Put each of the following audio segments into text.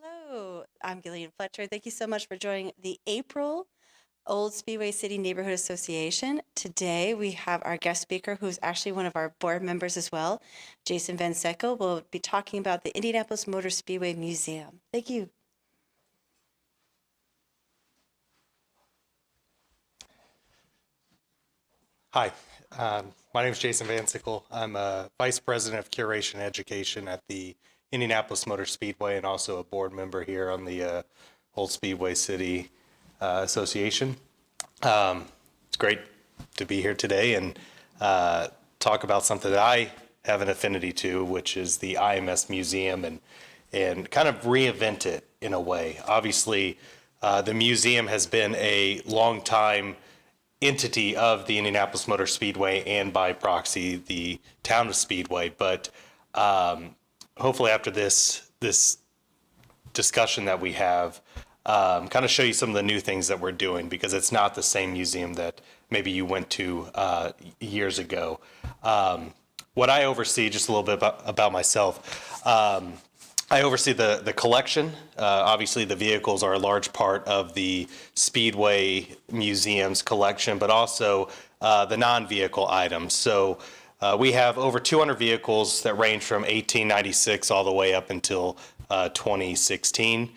Hello, I'm Gillian Fletcher. Thank you so much for joining the April Old Speedway City Neighborhood Association. Today we have our guest speaker, who's actually one of our board members as well, Jason Vansickle. We'll be talking about the Indianapolis Motor Speedway Museum. Thank you. Hi, my name is Jason Vansickle. I'm a Vice President of Curation and Education at the Indianapolis Motor Speedway and also a board member here on the Old Speedway City Association. It's great to be here today and talk about something that I have an affinity to, which is the Ims Museum, and kind of reinvent it in a way. Obviously, the museum has been a long time entity of the Indianapolis Motor Speedway and by proxy the town of Speedway. But hopefully after this discussion that we have, kind of show you some of the new things that we're doing, because it's not the same museum that maybe you went to years ago. What I oversee, just a little bit about myself, I oversee the collection. Obviously, the vehicles are a large part of the Speedway Museum's collection, but also the non-vehicle items. So we have over 200 vehicles that range from 1896 all the way up until 2016.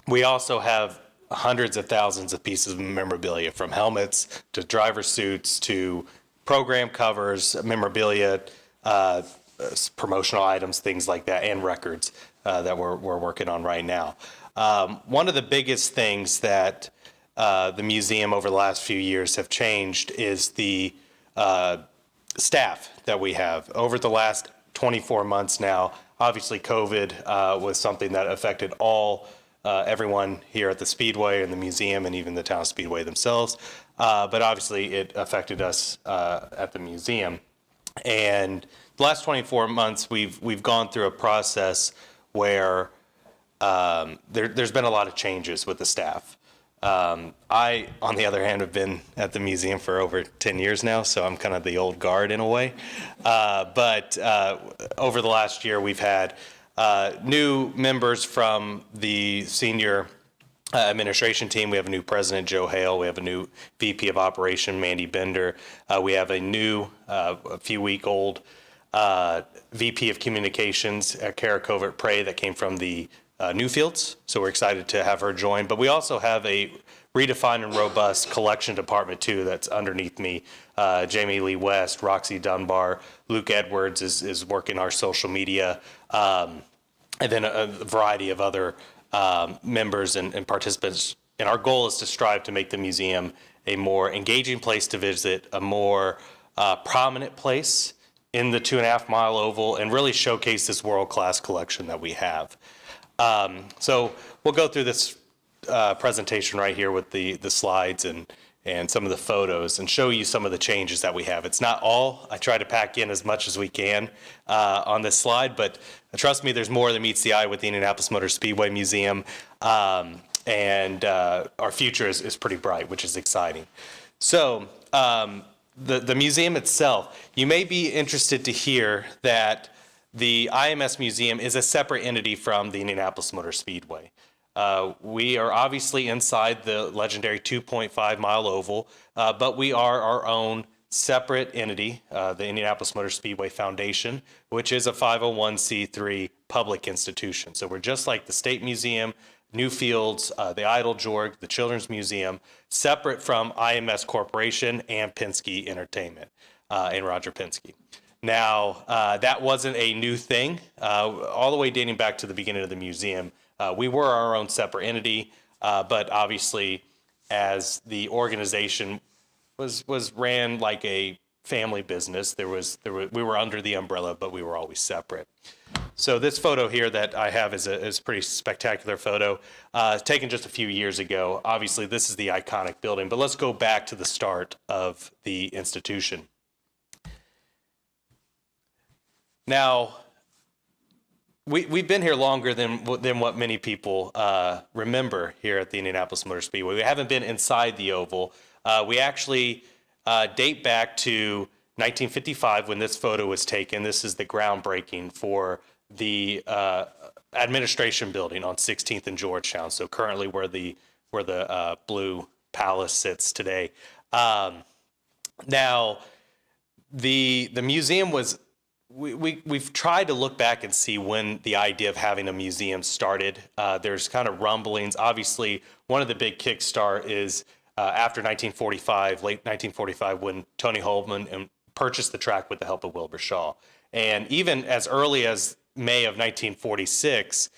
We also have hundreds of thousands of pieces of memorabilia, from helmets to driver suits to program covers, memorabilia, promotional items, things like that, and records that we're working on right now. One of the biggest things that the museum over the last few years have changed is the staff that we have. Over the last 24 months now, obviously COVID was something that affected everyone here at the Speedway and the museum and even the town of Speedway themselves. But obviously it affected us at the museum. And the last 24 months, we've gone through a process where there's been a lot of changes with the staff. I, on the other hand, have been at the museum for over 10 years now, so I'm kind of the old guard in a way. But over the last year, we've had new members from the senior administration team. We have a new president, Joe Hale. We have a new VP of operation, Mandy Bender. We have a new, a few-week-old VP of communications, Kara Covert-Prey, that came from the Newfields. So we're excited to have her join. But we also have a redefined and robust collection department too that's underneath me. Jamie Lee West, Roxy Dunbar, Luke Edwards is working our social media, and then a variety of other members and participants. And our goal is to strive to make the museum a more engaging place to visit, a more prominent place in the 2.5-mile oval, and really showcase this world-class collection that we have. So we'll go through this presentation right here with the slides and some of the photos and show you some of the changes that we have. It's not all. I try to pack in as much as we can on this slide, but trust me, there's more than meets the eye with the Indianapolis Motor Speedway Museum, and our future is pretty bright, which is exciting. So the museum itself, you may be interested to hear that the IMS Museum is a separate entity from the Indianapolis Motor Speedway. We are obviously inside the legendary 2.5-mile oval, but we are our own separate entity, the Indianapolis Motor Speedway Foundation, which is a 501c3 public institution. So we're just like the State Museum, Newfields, the Idle Jorg, the Children's Museum, separate from IMS Corporation and Penske Entertainment and Roger Penske. Now, that wasn't a new thing. All the way dating back to the beginning of the museum, we were our own separate entity, but obviously, as the organization was ran like a family business, we were under the umbrella, but we were always separate. So this photo here that I have is a pretty spectacular photo, taken just a few years ago. Obviously, this is the iconic building, but let's go back to the start of the institution. Now, we've been here longer than what many people remember here at the Indianapolis Motor Speedway. We haven't been inside the oval. We actually date back to 1955 when this photo was taken. This is the groundbreaking for the administration building on 16th and Georgetown. So currently where the Blue Palace sits today. Now, the museum was, we've tried to look back and see when the idea of having a museum started. There's kind of rumblings. Obviously, one of the big kickstart is after 1945, late 1945, when Tony Holman purchased the track with the help of Wilbur Shaw. And even as early as May of 1946,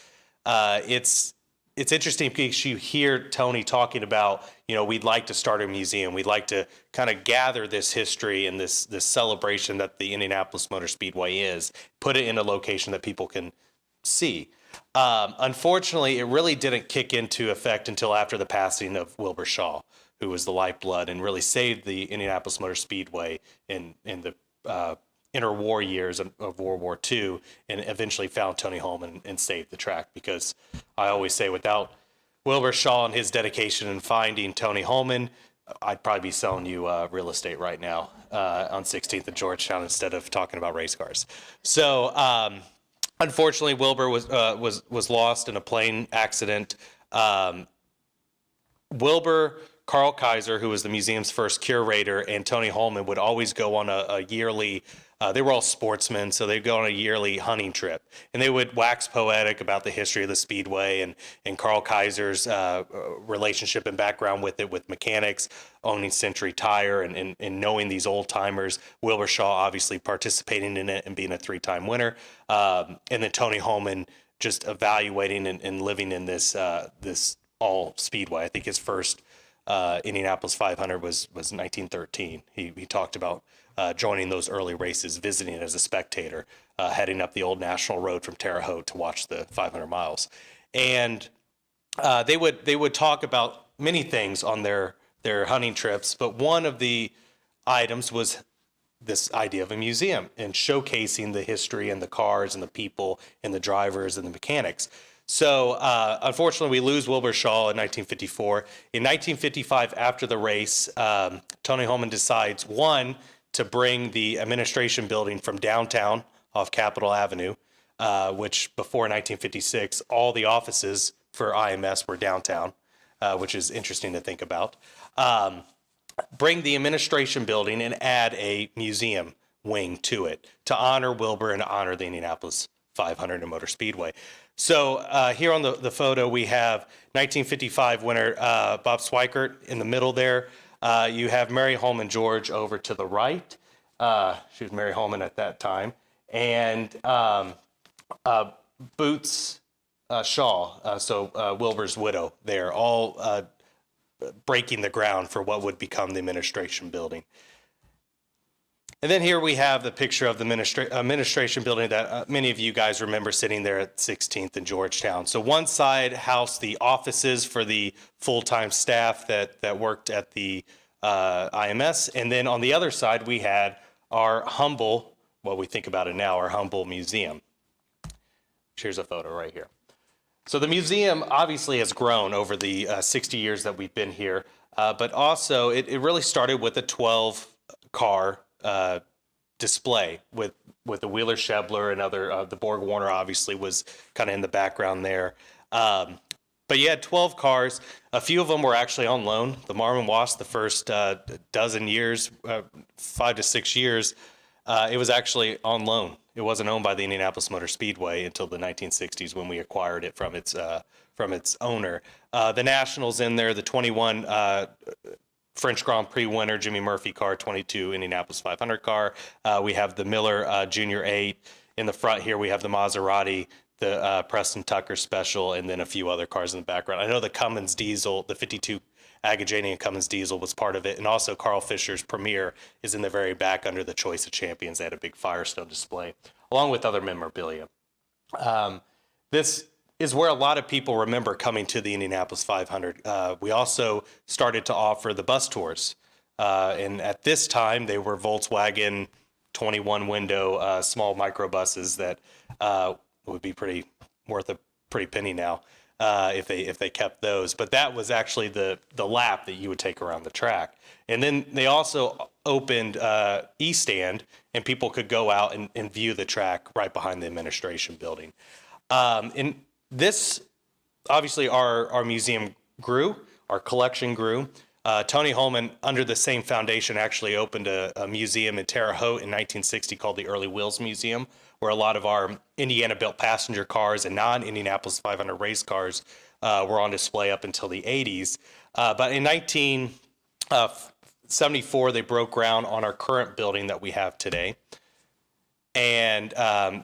it's interesting because you hear Tony talking about, we'd like to start a museum. We'd like to kind of gather this history and this celebration that the Indianapolis Motor Speedway is, put it in a location that people can see. Unfortunately, it really didn't kick into effect until after the passing of Wilbur Shaw, who was the lifeblood and really saved the Indianapolis Motor Speedway in the interwar years of World War II, and eventually found Tony Holman and saved the track. Because I always say, without Wilbur Shaw and his dedication in finding Tony Holman, I'd probably be selling you real estate right now on 16th and Georgetown instead of talking about race cars. So unfortunately, Wilbur was lost in a plane accident. Wilbur, Carl Kaiser, who was the museum's first curator, and Tony Holman would always go on a yearly, they were all sportsmen, so they'd go on a yearly hunting trip. And they would wax poetic about the history of the Speedway and Carl Kaiser's relationship and background with it, with mechanics, owning Century Tire and knowing these old timers. Wilbur Shaw obviously participating in it and being a 3-time winner. And then Tony Holman just evaluating and living in this all Speedway. I think his first Indianapolis 500 was 1913. He talked about joining those early races, visiting as a spectator, heading up the old National Road from Terre Haute to watch the 500 miles. And they would talk about many things on their hunting trips, but one of the items was this idea of a museum and showcasing the history and the cars and the people and the drivers and the mechanics. So unfortunately, we lose Wilbur Shaw in 1954. In 1955, after the race, Tony Holman decides, one, to bring the administration building from downtown off Capitol Avenue, which before 1956, all the offices for IMS were downtown, which is interesting to think about. Bring the administration building and add a museum wing to it to honor Wilbur and honor the Indianapolis 500 and Motor Speedway. So here on the photo, we have 1955 winner Bob Swikert in the middle there. You have Mary Holman George over to the right. She was Mary Holman at that time. And Boots Shaw, so Wilbur's widow there, all breaking the ground for what would become the administration building. And then here we have the picture of the administration building that many of you guys remember sitting there at 16th and Georgetown. So one side housed the offices for the full-time staff that worked at the IMS. And then on the other side, we had our humble, what we think about it now, our humble museum. Here's a photo right here. So the museum obviously has grown over the 60 years that we've been here, but also it really started with a 12-car display with the Wheeler Shebler and other, the Borg Warner obviously was kind of in the background there. But you had 12 cars. A few of them were actually on loan. The Marvin Wasp, the first dozen years, 5 to 6 years, it was actually on loan. It wasn't owned by the Indianapolis Motor Speedway until the 1960s when we acquired it from its owner. The Nationals in there, the 21 French Grand Prix winner, Jimmy Murphy car, 22 Indianapolis 500 car. We have the Miller Junior 8. In the front here, we have the Maserati, the Preston Tucker Special, and then a few other cars in the background. I know the Cummins Diesel, the 52 Agajanian Cummins Diesel was part of it, and also Carl Fisher's Premier is in the very back under the Choice of Champions. They had a big Firestone display, along with other memorabilia. This is where a lot of people remember coming to the Indianapolis 500. We also started to offer the bus tours, and at this time they were Volkswagen 21 window small microbuses that would be worth a pretty penny now if they kept those. But that was actually the lap that you would take around the track. And then they also opened E-Stand, and people could go out and view the track right behind the administration building. In this, obviously, our museum grew, our collection grew. Tony Holman, under the same foundation, actually opened a museum in Terre Haute in 1960 called the Early Wheels Museum, where a lot of our Indiana-built passenger cars and non-Indianapolis 500 race cars were on display up until the 80s. But in 1974, they broke ground on our current building that we have today. And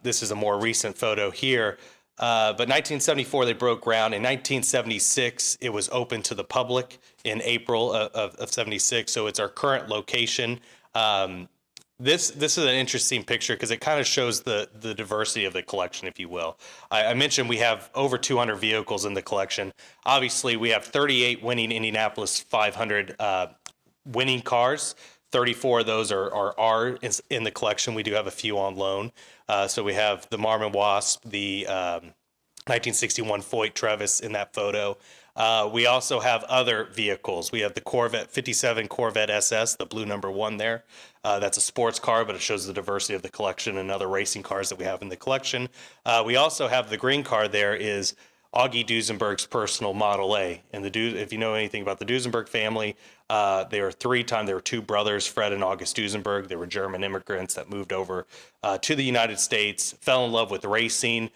this is a more recent photo here. But 1974, they broke ground. In 1976, it was open to the public in April of 76. So it's our current location. This is an interesting picture because it kind of shows the diversity of the collection, if you will. I mentioned we have over 200 vehicles in the collection. Obviously, we have 38 winning Indianapolis 500 winning cars. 34 of those are in the collection. We do have a few on loan. So we have the Marmon Wasp, the 1961 Foyt Trevis in that photo. We also have other vehicles. We have the Corvette 57 Corvette SS, the blue number 1 there. That's a sports car, but it shows the diversity of the collection and other racing cars that we have in the collection. We also have the green car there is Augie Duesenberg's personal Model A. And if you know anything about the Duesenberg family, they were two brothers, Fred and August Duesenberg. They were German immigrants that moved over to the United States, fell in love with racing,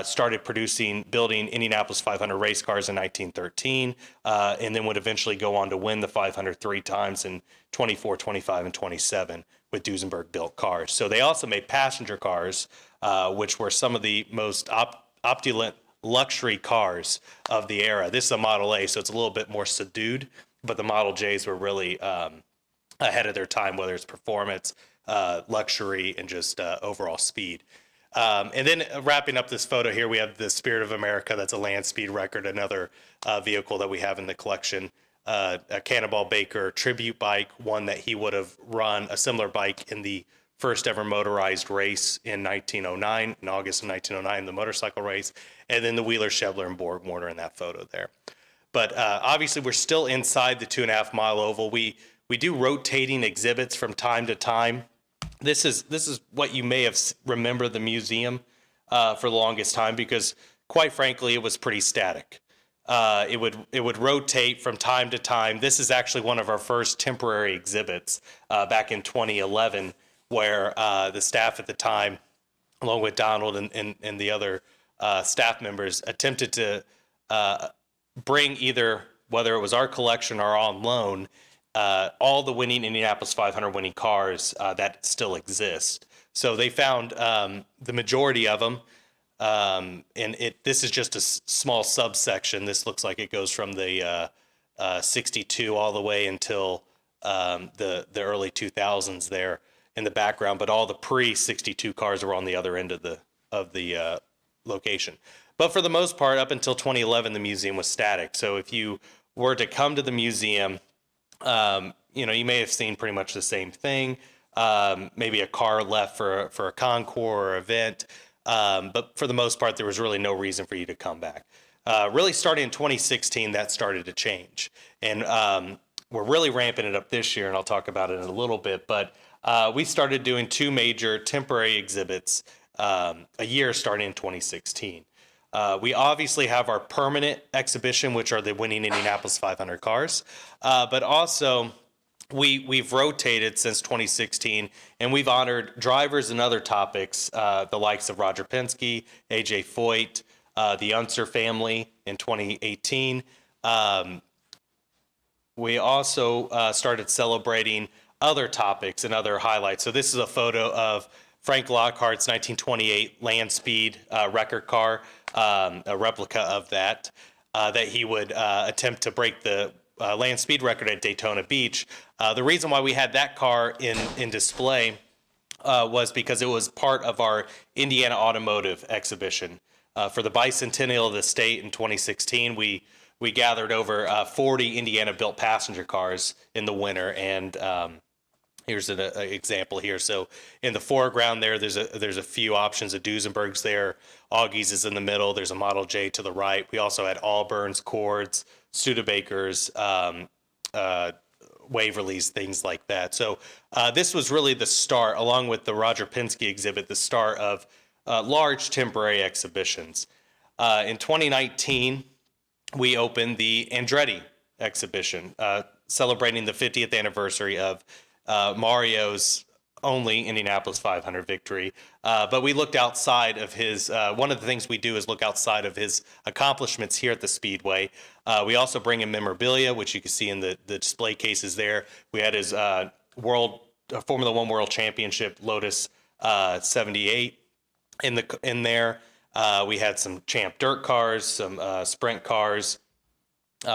started building Indianapolis 500 race cars in 1913, and then would eventually go on to win the 500 3 times in 24, 25, and 27 with Duesenberg-built cars. So they also made passenger cars, which were some of the most opulent luxury cars of the era. This is a Model A, so it's a little bit more subdued, but the Model Js were really ahead of their time, whether it's performance, luxury, and just overall speed. And then wrapping up this photo here, we have the Spirit of America. That's a land speed record, another vehicle that we have in the collection. A Cannonball Baker tribute bike, one that he would have run a similar bike in the first ever motorized race in 1909, in August of 1909, the motorcycle race, and then the Wheeler, Shevler, and Borg Warner in that photo there. But obviously, we're still inside the 2.5 mile oval. We do rotating exhibits from time to time. This is what you may have remembered the museum for the longest time, because quite frankly, it was pretty static. It would rotate from time to time. This is actually one of our first temporary exhibits back in 2011, where the staff at the time, along with Donald and the other staff members, attempted to bring either, whether it was our collection or on loan, all the winning Indianapolis 500 winning cars that still exist. So they found the majority of them, and this is just a small subsection. This looks like it goes from the 62 all the way until the early 2000s there in the background, but all the pre-62 cars were on the other end of the location. But for the most part, up until 2011, the museum was static. So if you were to come to the museum, you may have seen pretty much the same thing. Maybe a car left for a concours or event, but for the most part, there was really no reason for you to come back. Really starting in 2016, that started to change. And we're really ramping it up this year, and I'll talk about it in a little bit. But we started doing 2 major temporary exhibits a year starting in 2016. We obviously have our permanent exhibition, which are the winning Indianapolis 500 cars. But also, we've rotated since 2016, and we've honored drivers and other topics, the likes of Roger Penske, A.J. Foyt, the Unser family in 2018. We also started celebrating other topics and other highlights. So this is a photo of Frank Lockhart's 1928 land speed record car, a replica of that he would attempt to break the land speed record at Daytona Beach. The reason why we had that car in display was because it was part of our Indiana Automotive Exhibition. For the bicentennial of the state in 2016, we gathered over 40 Indiana-built passenger cars in the winter, and here's an example here. So in the foreground there's a few options of Duesenbergs there. Augie's is in the middle. There's a Model J to the right. We also had Allbirns, Cords, Studebakers, Waverleys, things like that. So this was really the start, along with the Roger Penske exhibit, the start of large temporary exhibitions. In 2019, we opened the Andretti Exhibition, celebrating the 50th anniversary of Mario's only Indianapolis 500 victory. But we looked outside of his, one of the things we do is look outside of his accomplishments here at the Speedway. We also bring in memorabilia, which you can see in the display cases there. We had his Formula One World Championship Lotus 78 in there. We had some Champ Dirt cars, some sprint cars.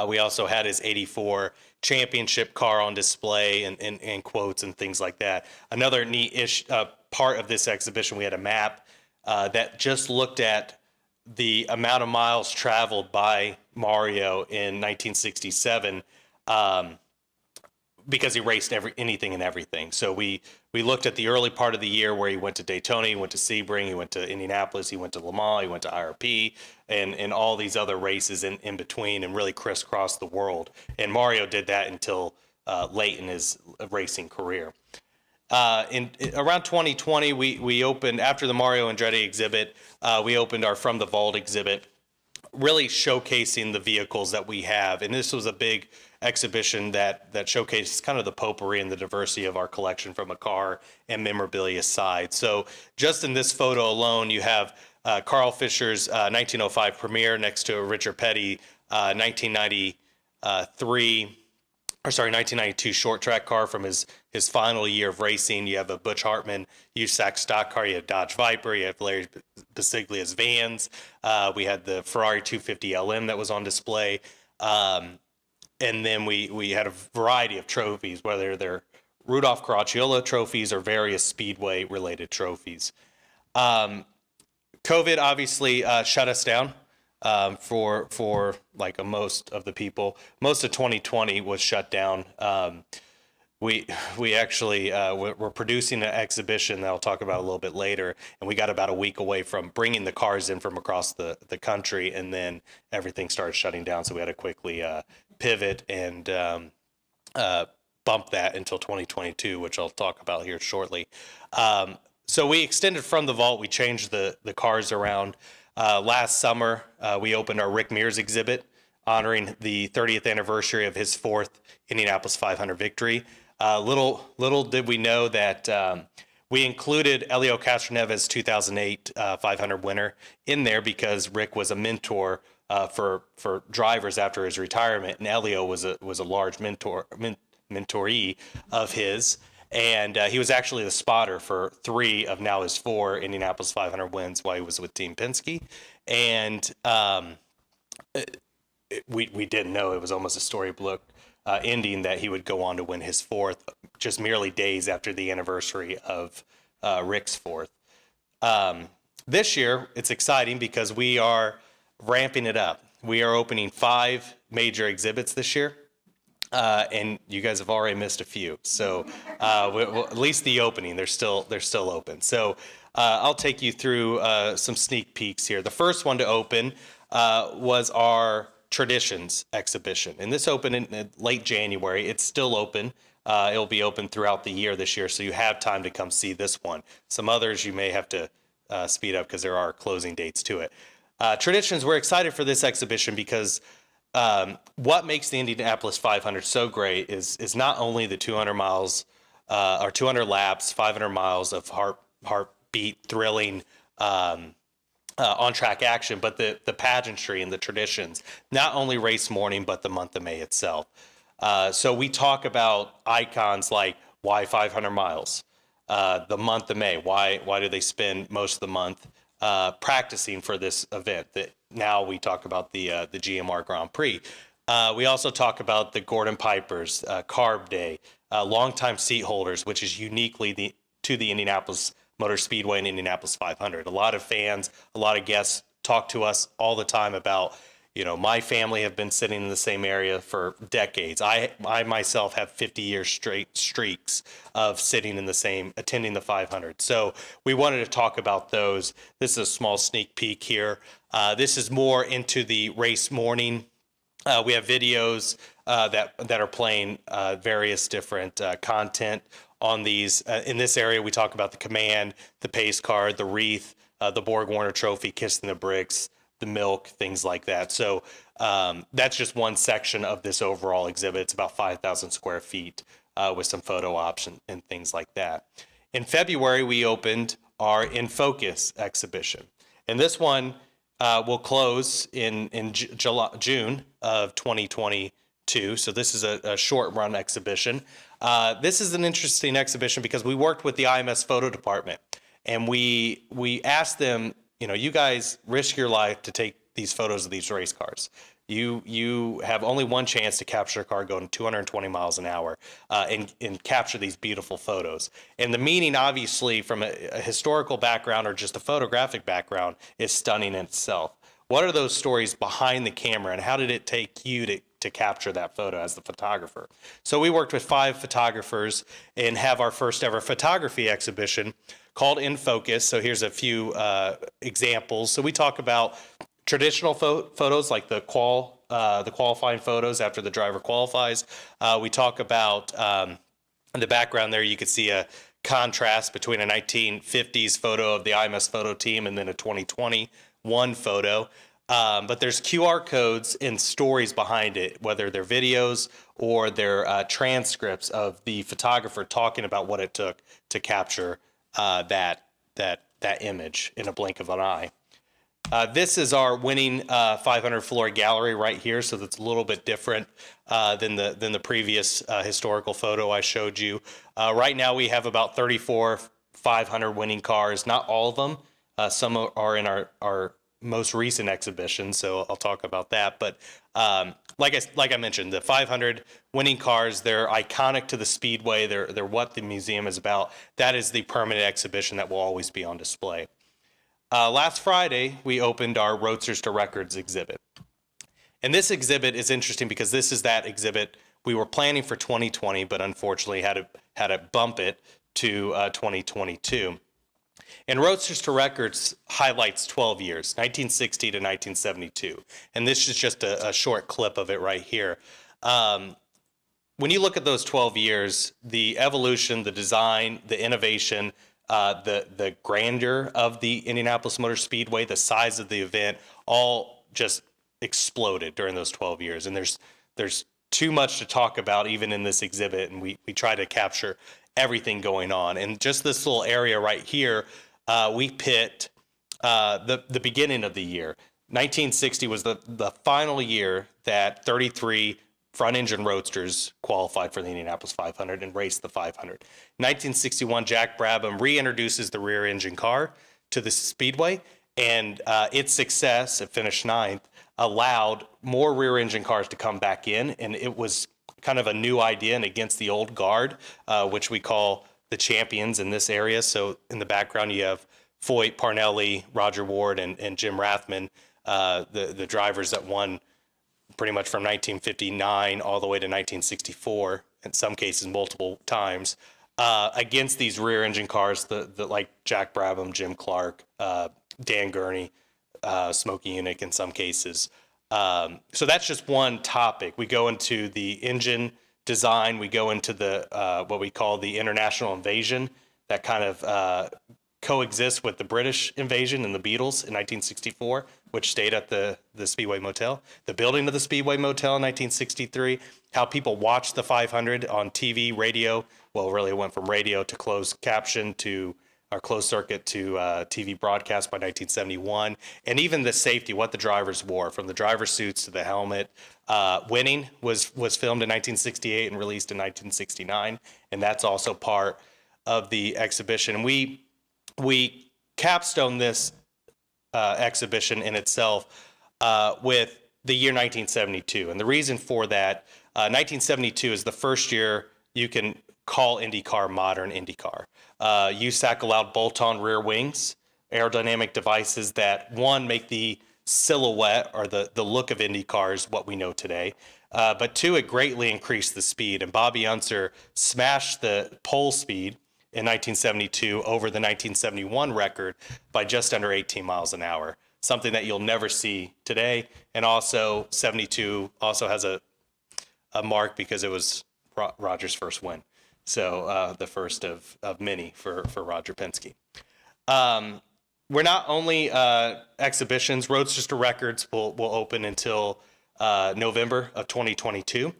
We also had his 84 championship car on display and quotes and things like that. Another neat part of this exhibition, we had a map that just looked at the amount of miles traveled by Mario in 1967 because he raced anything and everything. So we looked at the early part of the year where he went to Daytona, he went to Sebring, he went to Indianapolis, he went to Le Mans, he went to IRP, and all these other races in between, and really crisscrossed the world. And Mario did that until late in his racing career. Around 2020, we opened, after the Mario Andretti exhibit, we opened our From the Vault exhibit, really showcasing the vehicles that we have. And this was a big exhibition that showcases kind of the potpourri and the diversity of our collection from a car and memorabilia side. So just in this photo alone, you have Carl Fisher's 1905 Premier next to a Richard Petty 1992 short track car from his final year of racing. You have a Butch Hartman USAC stock car. You have Dodge Viper. You have Larry Basiglia's Vans. We had the Ferrari 250 LM that was on display. And then we had a variety of trophies, whether they're Rudolph Caracciolo trophies or various Speedway related trophies. COVID obviously shut us down for like most of the people. Most of 2020 was shut down. We actually we're producing an exhibition that I'll talk about a little bit later, and we got about a week away from bringing the cars in from across the country, and then everything started shutting down. So we had to quickly pivot and bump that until 2022, which I'll talk about here shortly. So we extended From the Vault. We changed the cars around. Last summer, we opened our Rick Meers exhibit, honoring the 30th anniversary of his fourth Indianapolis 500 victory. Little did we know that we included Elio Castroneves' 2008 500 winner in there because Rick was a mentor for drivers after his retirement, and Elio was a large mentoree of his. And he was actually the spotter for 3 of now his 4 Indianapolis 500 wins while he was with Team Penske. And we didn't know, it was almost a storybook ending that he would go on to win his 4th just merely days after the anniversary of Rick's 4th. This year, it's exciting because we are ramping it up. We are opening 5 major exhibits this year. And you guys have already missed a few. So at least the opening, they're still open. So I'll take you through some sneak peeks here. The first one to open was our Traditions exhibition. And this opened in late January. It's still open. It'll be open throughout the year this year, so you have time to come see this one. Some others you may have to speed up because there are closing dates to it. Traditions, we're excited for this exhibition because what makes the Indianapolis 500 so great is not only the 200 miles or 200 laps, 500 miles of heartbeat, thrilling on-track action, but the pageantry and the traditions, not only race morning, but the month of May itself. So we talk about icons like why 500 miles, the month of May, why do they spend most of the month practicing for this event? That now we talk about the GMR Grand Prix. We also talk about the Gordon Pipers, Carb Day, longtime seat holders, which is uniquely to the Indianapolis Motor Speedway and Indianapolis 500. A lot of fans, a lot of guests talk to us all the time about, my family have been sitting in the same area for decades. I myself have 50-year straight streaks of sitting in the same, attending the 500. So we wanted to talk about those. This is a small sneak peek here. This is more into the race morning. We have videos that are playing various different content on these. In this area, we talk about the Command, the Pace Car, the Wreath, the Borg Warner Trophy, Kissing the Bricks, the Milk, things like that. So that's just one section of this overall exhibit. It's about 5,000 square feet with some photo ops and things like that. In February, we opened our In Focus exhibition. And this one will close in June of 2022. So this is a short run exhibition. This is an interesting exhibition because we worked with the IMS photo department, and we asked them, you guys risk your life to take these photos of these race cars. You have only one chance to capture a car going 220 miles an hour and capture these beautiful photos. And the meaning, obviously, from a historical background or just a photographic background, is stunning in itself. What are those stories behind the camera, and how did it take you to capture that photo as the photographer? So we worked with 5 photographers and have our first ever photography exhibition called In Focus. So here's a few examples. So we talk about traditional photos like the qualifying photos after the driver qualifies. We talk about in the background there, you could see a contrast between a 1950s photo of the IMS photo team and then a 2021 photo. But there's QR codes and stories behind it, whether they're videos or they're transcripts of the photographer talking about what it took to capture that image in a blink of an eye. This is our winning 500 floor gallery right here, so that's a little bit different than the previous historical photo I showed you. Right now we have about 34 500 winning cars. Not all of them. Some are in our most recent exhibition, so I'll talk about that. But like I mentioned, the 500 winning cars, they're iconic to the Speedway. They're what the museum is about. That is the permanent exhibition that will always be on display. Last Friday, we opened our Roadsters to Records exhibit. And this exhibit is interesting because this is that exhibit we were planning for 2020, but unfortunately had to bump it to 2022. And Roadsters to Records highlights 12 years, 1960 to 1972. And this is just a short clip of it right here. When you look at those 12 years, the evolution, the design, the innovation, the grandeur of the Indianapolis Motor Speedway, the size of the event, all just exploded during those 12 years. And there's too much to talk about even in this exhibit, and we try to capture everything going on. And just this little area right here, we pit the beginning of the year. 1960 was the final year that 33 front-engine roadsters qualified for the Indianapolis 500 and raced the 500. 1961, Jack Brabham reintroduces the rear-engine car to the Speedway, and its success, it finished 9th, allowed more rear-engine cars to come back in, and it was kind of a new idea and against the old guard, which we call the champions in this area. So in the background, you have Foyt, Parnelli, Roger Ward, and Jim Rathman, the drivers that won pretty much from 1959 all the way to 1964, in some cases multiple times, against these rear-engine cars, the like Jack Brabham, Jim Clark, Dan Gurney, Smokey Yunick in some cases. So that's just one topic. We go into the engine design. We go into the what we call the international invasion that kind of coexists with the British invasion and the Beatles in 1964, which stayed at the Speedway Motel. The building of the Speedway Motel in 1963, how people watched the 500 on TV, radio. Well, really it went from radio to closed caption to our closed circuit to TV broadcast by 1971. And even the safety, what the drivers wore, from the driver suits to the helmet. Winning was filmed in 1968 and released in 1969. And that's also part of the exhibition. And we capstone this exhibition in itself with the year 1972. And the reason for that, 1972 is the first year you can call IndyCar modern IndyCar. USAC allowed bolt-on rear wings, aerodynamic devices that, one, make the silhouette or the look of IndyCars what we know today, but two, it greatly increased the speed. And Bobby Unser smashed the pole speed in 1972 over the 1971 record by just under 18 miles an hour, something that you'll never see today. And also 72 also has a mark because it was Roger's first win. So the first of many for Roger Penske. we're not only exhibitions. Roadsters to Records will open until November of 2022.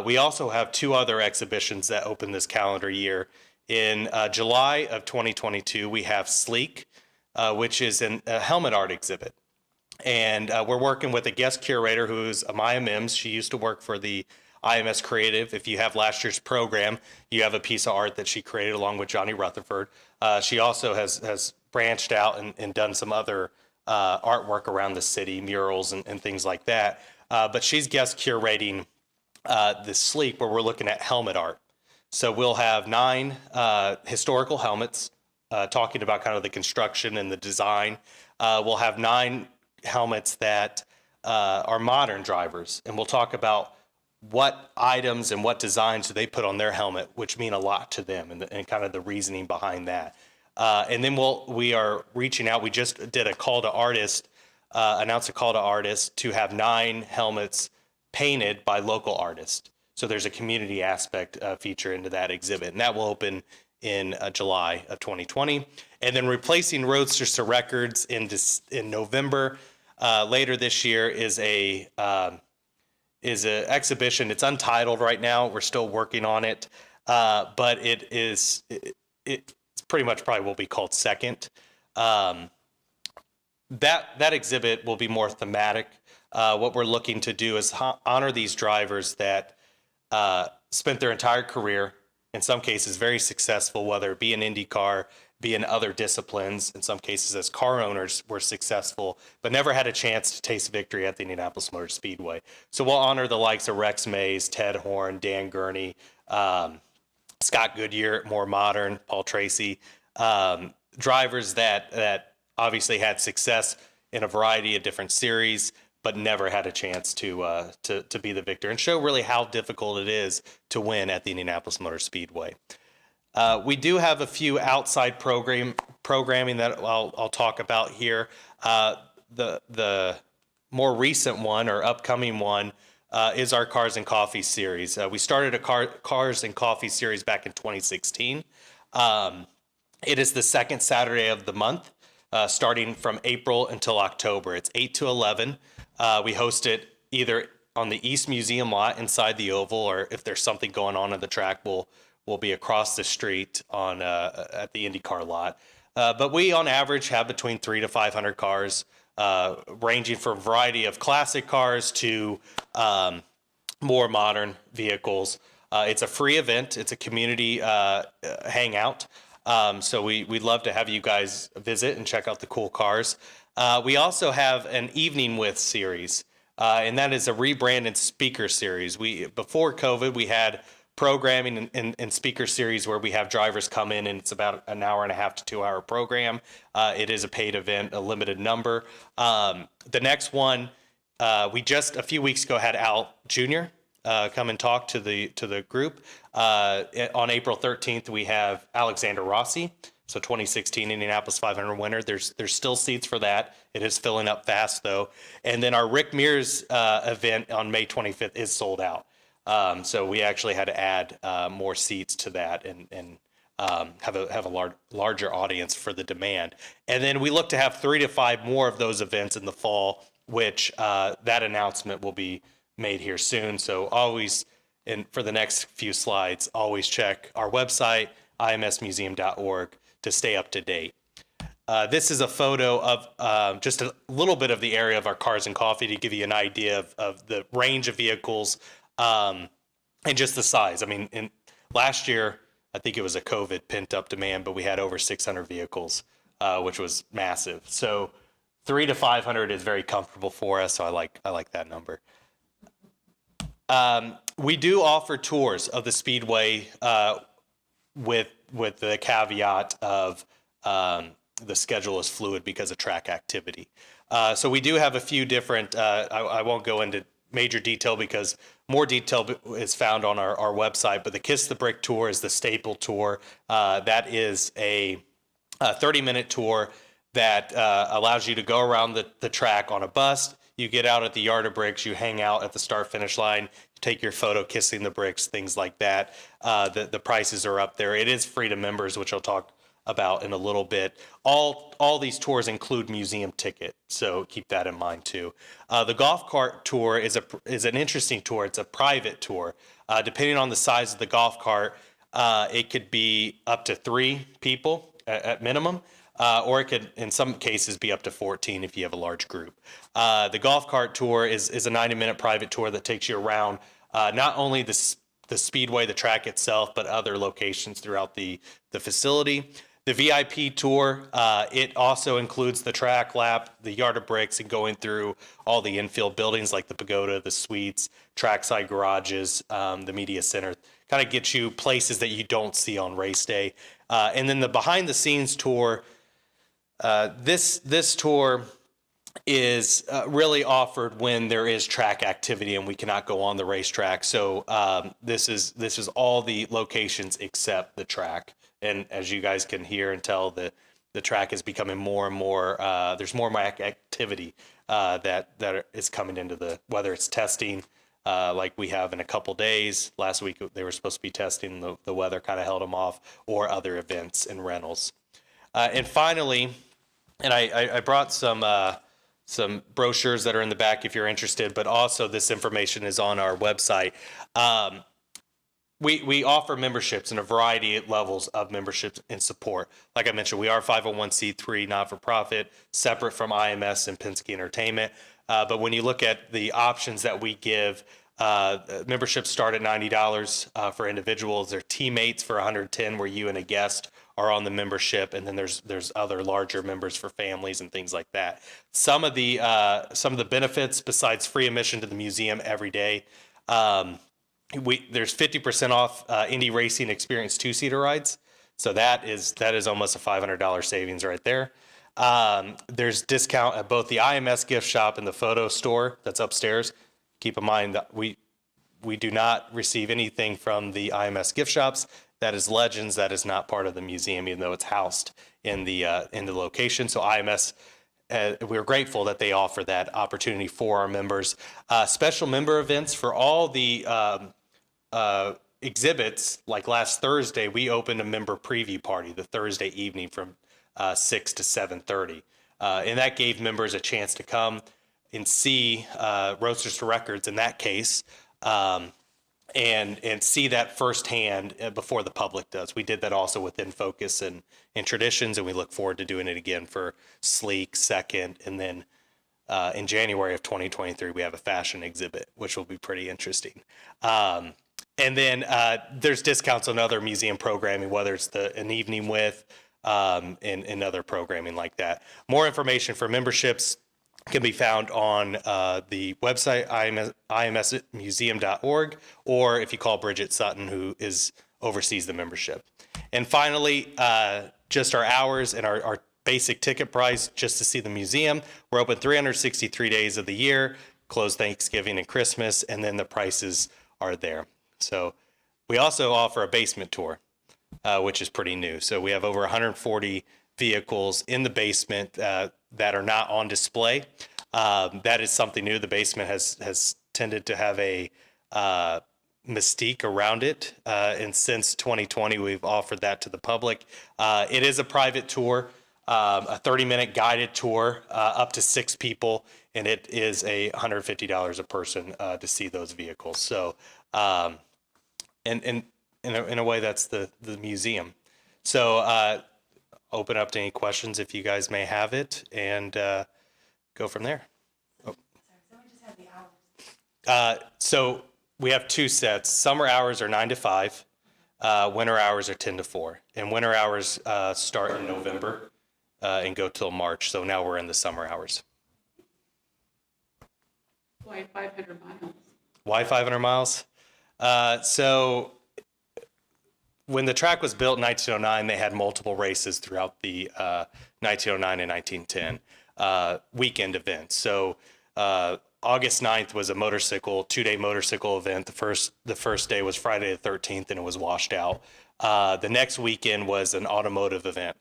We also have two other exhibitions that open this calendar year. In July of 2022, we have Sleek, which is a helmet art exhibit. And we're working with a guest curator who's Maya Mims. She used to work for the IMS Creative. If you have last year's program, you have a piece of art that she created along with Johnny Rutherford. She also has branched out and done some other artwork around the city, murals and things like that. But she's guest curating the Sleek, where we're looking at helmet art. So we'll have 9 historical helmets talking about kind of the construction and the design. We'll have 9 helmets that are modern drivers, and we'll talk about what items and what designs do they put on their helmet, which mean a lot to them, and kind of the reasoning behind that. And then we are reaching out. We just did a call to artists, announced a call to artists to have 9 helmets painted by local artists. So there's a community aspect feature into that exhibit, and that will open in July of 2020. And then replacing Roadsters to Records in November later this year is a exhibition. It's untitled right now. We're still working on it, but it's pretty much probably will be called Second. That exhibit will be more thematic. What we're looking to do is honor these drivers that spent their entire career, in some cases very successful, whether it be in IndyCar, be in other disciplines. In some cases, as car owners, were successful, but never had a chance to taste victory at the Indianapolis Motor Speedway. So we'll honor the likes of Rex Mays, Ted Horn, Dan Gurney, Scott Goodyear, more modern, Paul Tracy, drivers that obviously had success in a variety of different series, but never had a chance to be the victor and show really how difficult it is to win at the Indianapolis Motor Speedway. We do have a few outside programming that I'll talk about here. The more recent one or upcoming one is our Cars and Coffee series. We started a Cars and Coffee series back in 2016. It is the second Saturday of the month, starting from April until October. It's 8 to 11. We host it either on the Ims Museum lot inside the oval, or if there's something going on the track, we'll be across the street on at the IndyCar lot. But we, on average, have between 300 to 500 cars, ranging from a variety of classic cars to more modern vehicles. It's a free event. It's a community hangout. So we'd love to have you guys visit and check out the cool cars. We also have an Evening With series, and that is a rebranded speaker series. Before COVID, we had programming and speaker series where we have drivers come in, and it's about an hour and a half to 2 hour program. It is a paid event, a limited number. The next one, we just a few weeks ago had Al Jr. Come and talk to the group. On April 13th, we have Alexander Rossi. So 2016 Indianapolis 500 winner. There's still seats for that. It is filling up fast though. And then our Rick Meers event on May 25th is sold out. So we actually had to add more seats to that and have a larger audience for the demand. And then we look to have 3 to 5 more of those events in the fall, which that announcement will be made here soon. So always, and for the next few slides, always check our website, imsmuseum.org, to stay up to date. This is a photo of just a little bit of the area of our Cars and Coffee to give you an idea of the range of vehicles and just the size. I mean, last year, I think it was a COVID pent-up demand, but we had over 600 vehicles, which was massive. So 300 to 500 is very comfortable for us, so I like that number. We do offer tours of the Speedway with the caveat of the schedule is fluid because of track activity. So we do have a few different, I won't go into major detail because more detail is found on our website, but the Kiss the Brick tour is the staple tour. That is a 30-minute tour that allows you to go around the track on a bus. You get out at the yard of bricks, you hang out at the start-finish line, take your photo kissing the bricks, things like that. The prices are up there. It is free to members, which I'll talk about in a little bit. All these tours include museum ticket, so keep that in mind too. The golf cart tour is an interesting tour. It's a private tour. Depending on the size of the golf cart, it could be up to 3 people at minimum, or it could, in some cases, be up to 14 if you have a large group. The golf cart tour is a 90-minute private tour that takes you around not only the Speedway, the track itself, but other locations throughout the facility. The VIP tour, it also includes the track lap, the yard of bricks, and going through all the infield buildings like the pagoda, the suites, trackside garages, the media center. Kind of gets you places that you don't see on race day. And then the behind the scenes tour, this tour is really offered when there is track activity and we cannot go on the racetrack. So this is all the locations except the track. And as you guys can hear and tell, the track is becoming more and more. There's more and more activity that is coming into whether it's testing like we have in a couple days. Last week they were supposed to be testing. The weather kind of held them off, or other events and rentals. And finally, and I brought some brochures that are in the back if you're interested, but also this information is on our website. We offer memberships in a variety of levels of memberships and support. Like I mentioned, we are 501c3 not-for-profit, separate from IMS and Penske Entertainment. But when you look at the options that we give, memberships start at $90 for individuals. They're teammates for $110, where you and a guest are on the membership, and then there's other larger members for families and things like that. Some of the benefits, besides free admission to the museum every day, there's 50% off Indy Racing Experience 2-seater rides. So that is almost a $500 savings right there. There's discount at both the IMS gift shop and the photo store that's upstairs. Keep in mind that we do not receive anything from the IMS gift shops. That is Legends. That is not part of the museum, even though it's housed in the location. So IMS, we're grateful that they offer that opportunity for our members. Special member events for all the exhibits. Like last Thursday, we opened a member preview party the Thursday evening from 6 to 7:30, and that gave members a chance to come and see Roasters to Records in that case, and see that firsthand before the public does. We did that also with In Focus and Traditions, and we look forward to doing it again for Sleek second, and then in January of 2023 we have a fashion exhibit, which will be pretty interesting. And then there's discounts on other museum programming, whether it's an evening with and other programming like that. More information for memberships can be found on the website, imsmuseum.org, or if you call Bridget Sutton, who oversees the membership. And finally, just our hours and our basic ticket price just to see the museum. We're open 363 days of the year, closed Thanksgiving and Christmas, and then the prices are there. So we also offer a basement tour, which is pretty new. So we have over 140 vehicles in the basement that are not on display. That is something new. The basement has tended to have a mystique around it. And since 2020, we've offered that to the public. It is a private tour, a 30-minute guided tour, up to 6 people, and it is $150 a person to see those vehicles. So, and in a way, that's the museum. So open up to any questions if you guys may have it, and go from there. Oh. So we have 2 sets. Summer hours are 9 to 5. Winter hours are 10 to 4. And winter hours start in November and go till March. So now we're in the summer hours. Why 500 miles? Why 500 miles? So when the track was built in 1909, they had multiple races throughout the 1909 and 1910 weekend events. So August 9th was a 2-day motorcycle event. The first day was Friday the 13th, and it was washed out. The next weekend was an automotive event.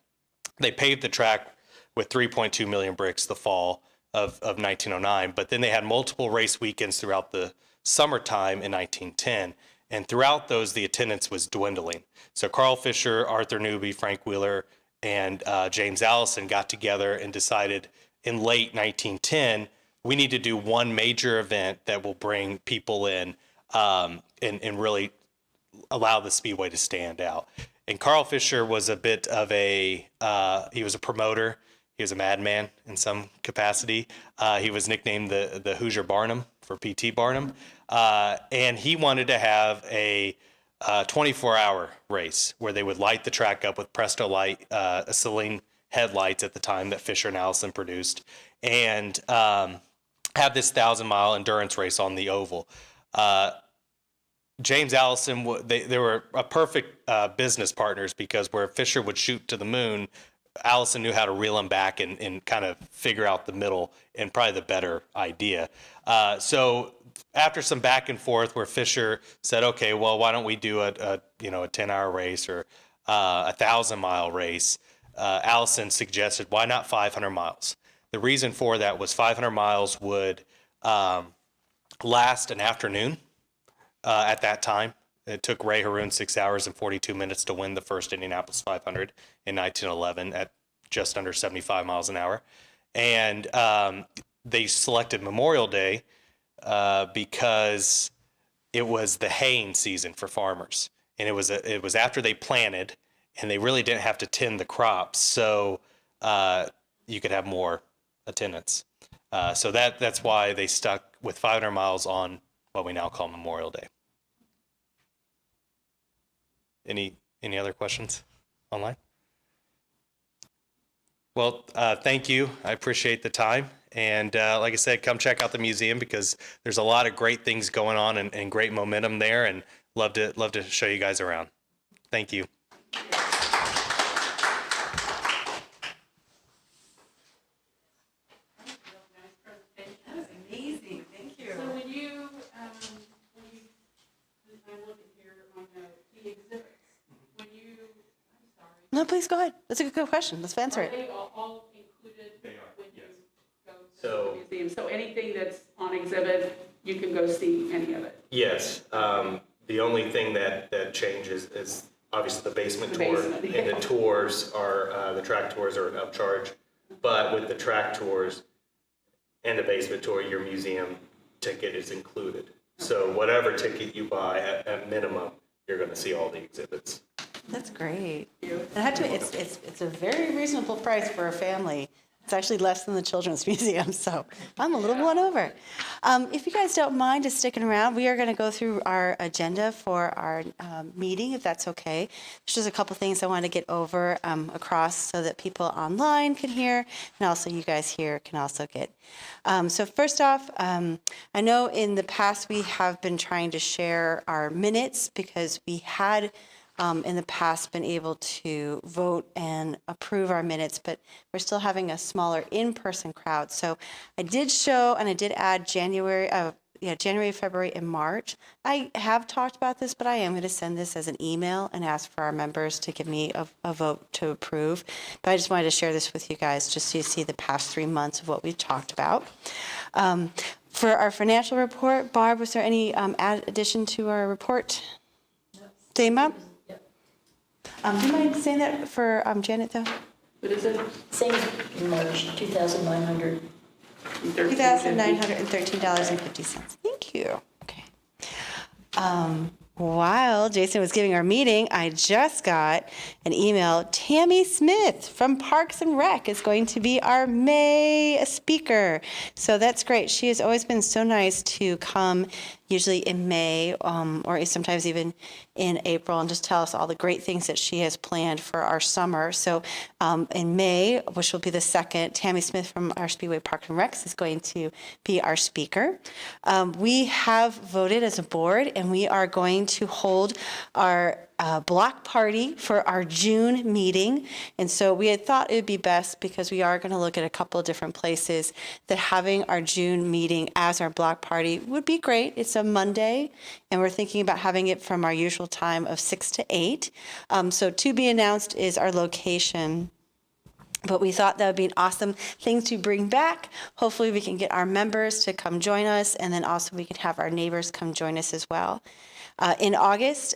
They paved the track with 3.2 million bricks the fall of 1909, but then they had multiple race weekends throughout the summertime in 1910. And throughout those, the attendance was dwindling. So Carl Fisher, Arthur Newby, Frank Wheeler, and James Allison got together and decided in late 1910, we need to do one major event that will bring people in and really allow the Speedway to stand out. And Carl Fisher was a bit of he was a promoter. He was a madman in some capacity. He was nicknamed the Hoosier Barnum for P.T. Barnum. And he wanted to have a 24-hour race where they would light the track up with Presto Light, Celine headlights at the time that Fisher and Allison produced, and have this 1,000-mile endurance race on the oval. James Allison, they were a perfect business partners, because where Fisher would shoot to the moon, Allison knew how to reel him back and kind of figure out the middle, and probably the better idea. So after some back and forth where Fisher said, okay, well, why don't we do a 10-hour race or a 1,000-mile race? Allison suggested, why not 500 miles? The reason for that was 500 miles would last an afternoon at that time. It took Ray Haroon 6 hours and 42 minutes to win the first Indianapolis 500 in 1911 at just under 75 miles an hour. And they selected Memorial Day because it was the haying season for farmers. And it was after they planted, and they really didn't have to tend the crops, so you could have more attendance. So that's why they stuck with 500 miles on what we now call Memorial Day. Any other questions online? Well, thank you. I appreciate the time. And like I said, come check out the museum, because there's a lot of great things going on and great momentum there, and love to show you guys around. Thank you. Amazing, thank you. So when you, I'm looking here on the exhibits, I'm sorry, No, please go ahead. That's a good question. Let's answer are it. they all included? They are, when yes. you go to So- the museum? So anything that's on exhibit, you can go see any of it? Yes. The only thing that changes is obviously the basement The tour. basement, And yeah. the tours are, the track tours are an upcharge. But with the track tours and the basement tour, your museum ticket is included. So whatever ticket you buy, at minimum, you're going to see all the exhibits. That's great. And I have to admit, it's a very reasonable price for a family. It's actually less than the Children's Museum, so I'm a little won over. If you guys don't mind just sticking around, we are going to go through our agenda for our meeting, if that's okay. There's just a couple things I want to get over across so that people online can hear, and also you guys here can also get. So first off, I know in the past we have been trying to share our minutes, because we had in the past been able to vote and approve our minutes, but we're still having a smaller in-person crowd. So I did show, and I did add January, February, and March. I have talked about this, but I am going to send this as an email and ask for our members to give me a vote to approve. But I just wanted to share this with you guys, just so you see the past 3 months of what we've talked about. For our financial report, Barb, was there any addition to our report? Same amount? Do you mind saying that for Janet, though? What is it? Same as in March, $2,900. $2,913.50. Thank you. Okay. While Jason was giving our meeting, I just got an email. Tammy Smith from Parks and Rec is going to be our May speaker. So that's great. She has always been so nice to come, usually in May, or sometimes even in April, and just tell us all the great things that she has planned for our summer. So in May, which will be the 2nd, Tammy Smith from our Speedway Parks and Recs is going to be our speaker. We have voted as a board, and we are going to hold our block party for our June meeting. And so we had thought it would be best, because we are going to look at a couple of different places, that having our June meeting as our block party would be great. It's a Monday, and we're thinking about having it from our usual time of 6 to 8. So to be announced is our location. But we thought that would be an awesome thing to bring back. Hopefully we can get our members to come join us, and then also we could have our neighbors come join us as well. In August,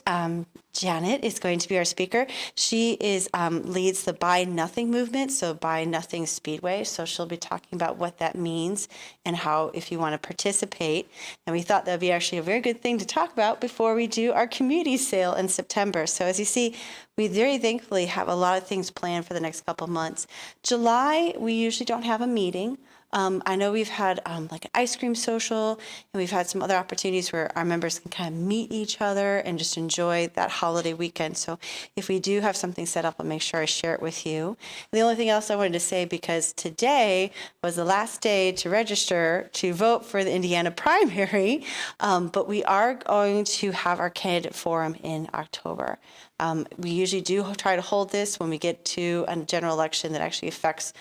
Janet is going to be our speaker. She is leads the Buy Nothing movement, so Buy Nothing Speedway. So she'll be talking about what that means and how, if you want to participate. And we thought that would be actually a very good thing to talk about before we do our community sale in September. So as you see, we very thankfully have a lot of things planned for the next couple months. July, we usually don't have a meeting. I know we've had like an ice cream social, and we've had some other opportunities where our members can kind of meet each other and just enjoy that holiday weekend. So if we do have something set up, I'll make sure I share it with you. And the only thing else I wanted to say, because today was the last day to register to vote for the Indiana primary, but we are going to have our candidate forum in October. We usually do try to hold this when we get to a general election that actually affects,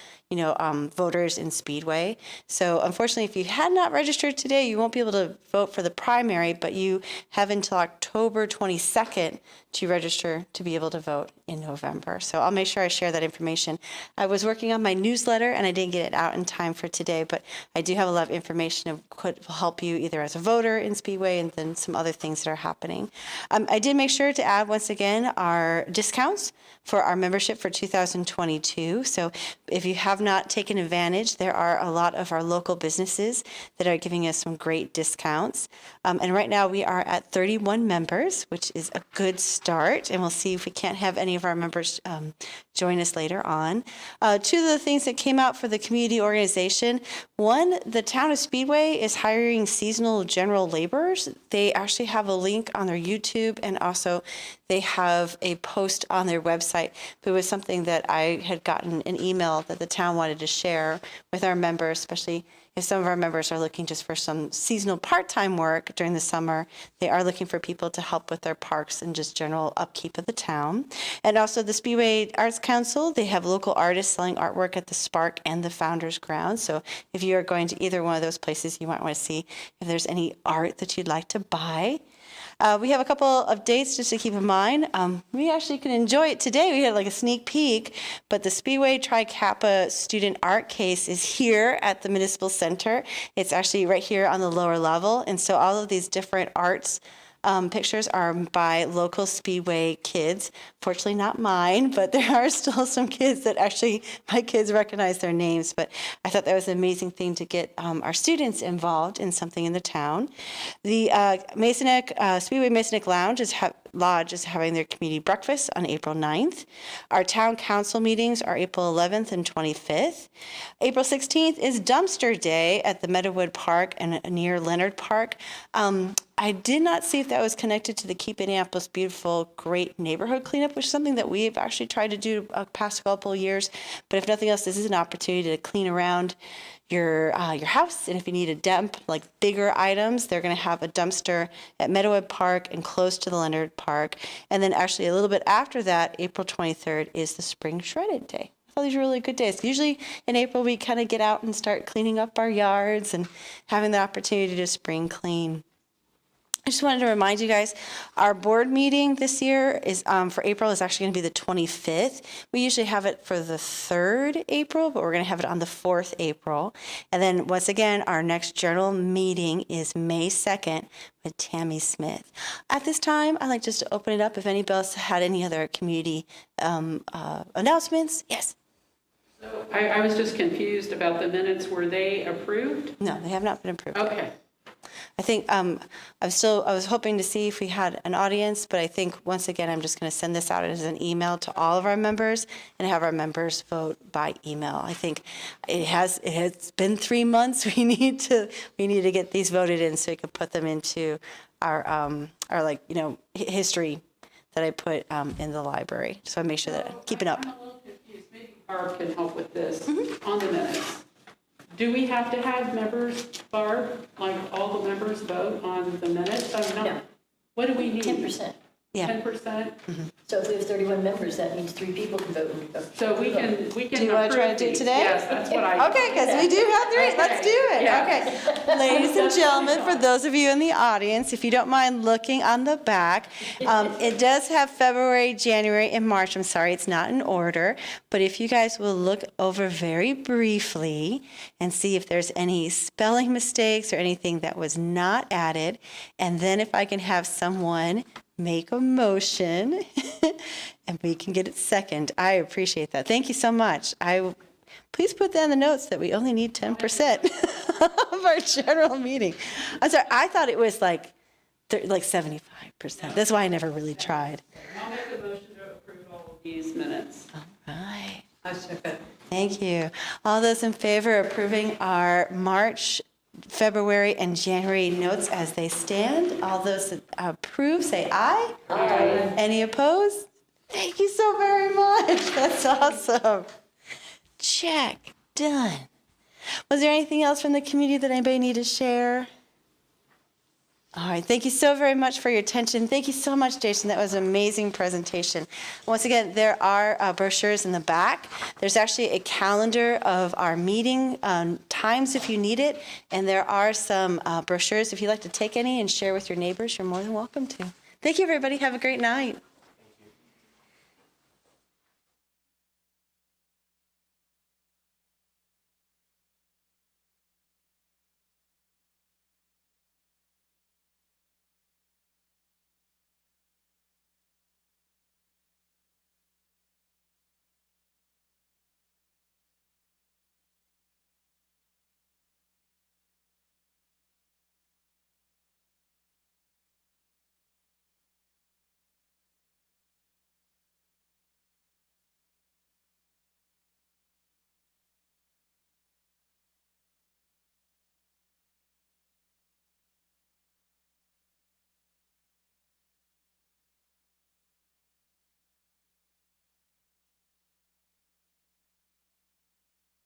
voters in Speedway. So unfortunately, if you had not registered today, you won't be able to vote for the primary, but you have until October 22nd to register to be able to vote in November. So I'll make sure I share that information. I was working on my newsletter and I didn't get it out in time for today, but I do have a lot of information that could help you either as a voter in Speedway and then some other things that are happening. I did make sure to add once again our discounts for our membership for 2022. So if you have not taken advantage, there are a lot of our local businesses that are giving us some great discounts. And right now we are at 31 members, which is a good start. And we'll see if we can't have any of our members join us later on. Two of the things that came out for the community organization, one, the town of Speedway is hiring seasonal general laborers. They actually have a link on their YouTube, and also they have a post on their website. It was something that I had gotten an email that the town wanted to share with our members, especially if some of our members are looking just for some seasonal part-time work during the summer. They are looking for people to help with their parks and just general upkeep of the town. And also the Speedway Arts Council, they have local artists selling artwork at the Spark and the Founders Ground. So if you are going to either one of those places, you might want to see if there's any art that you'd like to buy. We have a couple of dates just to keep in mind. We actually can enjoy it today. We had like a sneak peek, but the Speedway Tri-Kappa Student Art Case is here at the Municipal Center. It's actually right here on the lower level. And so all of these different arts pictures are by local Speedway kids. Fortunately, not mine, but there are still some kids that actually, my kids recognize their names. But I thought that was an amazing thing to get our students involved in something in the town. The Speedway Masonic Lodge is having their community breakfast on April 9th. Our town council meetings are April 11th and 25th. April 16th is Dumpster Day at the Meadowood Park and near Leonard Park. I did not see if that was connected to the Keep Indianapolis Beautiful Great Neighborhood Cleanup, which is something that we've actually tried to do past couple of years. But if nothing else, this is an opportunity to clean around your house. And if you need a dump, like bigger items, they're going to have a dumpster at Meadowood Park and close to the Leonard Park. And then actually a little bit after that, April 23rd, is the Spring Shredded Day. I thought these were really good days. Usually in April, we kind of get out and start cleaning up our yards and having the opportunity to spring clean. I just wanted to remind you guys, our board meeting this year is for April is actually going to be the 25th. We usually have it for the 3rd April, but we're going to have it on the 4th April. And then once again, our next general meeting is May 2nd with Tammy Smith. At this time, I'd like just to open it up if anybody else had any other community announcements. Yes. So I was just confused about the minutes. Were they approved? No, they have not been approved. Okay. I think I was hoping to see if we had an audience, but I think once again, I'm just going to send this out as an email to all of our members and have our members vote by email. I think it has been 3 months. We need to get these voted in so we can put them into our history that I put in the library. So I make sure that I'm keeping up. I'm a little confused. Maybe Barb can help with this on the minutes. Do we have to have members, Barb, like all the members vote on the minutes? No. What do we need? 10%. Yeah. 10%? So if we have 31 members, that means 3 people can vote. So we can Do you want to try to do it approve today? these. Yes, that's what I. Okay, because we do have 3. Okay. Let's do it. Yeah. Okay. Ladies and gentlemen, for those of you in the audience, if you don't mind looking on the back, it does have February, January, and March. I'm sorry, it's not in order. But if you guys will look over very briefly and see if there's any spelling mistakes or anything that was not added, and then if I can have someone make a motion and we can get it second. I appreciate that. Thank you so much. Please put that in the notes that we only need 10% of our general meeting. I'm sorry, I thought it was like 75%. That's why I never really tried. I'll make a motion to approve all of these minutes. Right. I second. Thank you. All those in favor of approving our March, February, and January notes as they stand? All those that approve, say aye. Aye. Any opposed? Thank you so very much. That's awesome. Check. Done. Was there anything else from the community that anybody need to share? All right. Thank you so very much for your attention. Thank you so much, Jason. That was an amazing presentation. Once again, there are brochures in the back. There's actually a calendar of our meeting times if you need it. And there are some brochures. If you'd like to take any and share with your neighbors, you're more than welcome to. Thank you, everybody. Have a great night.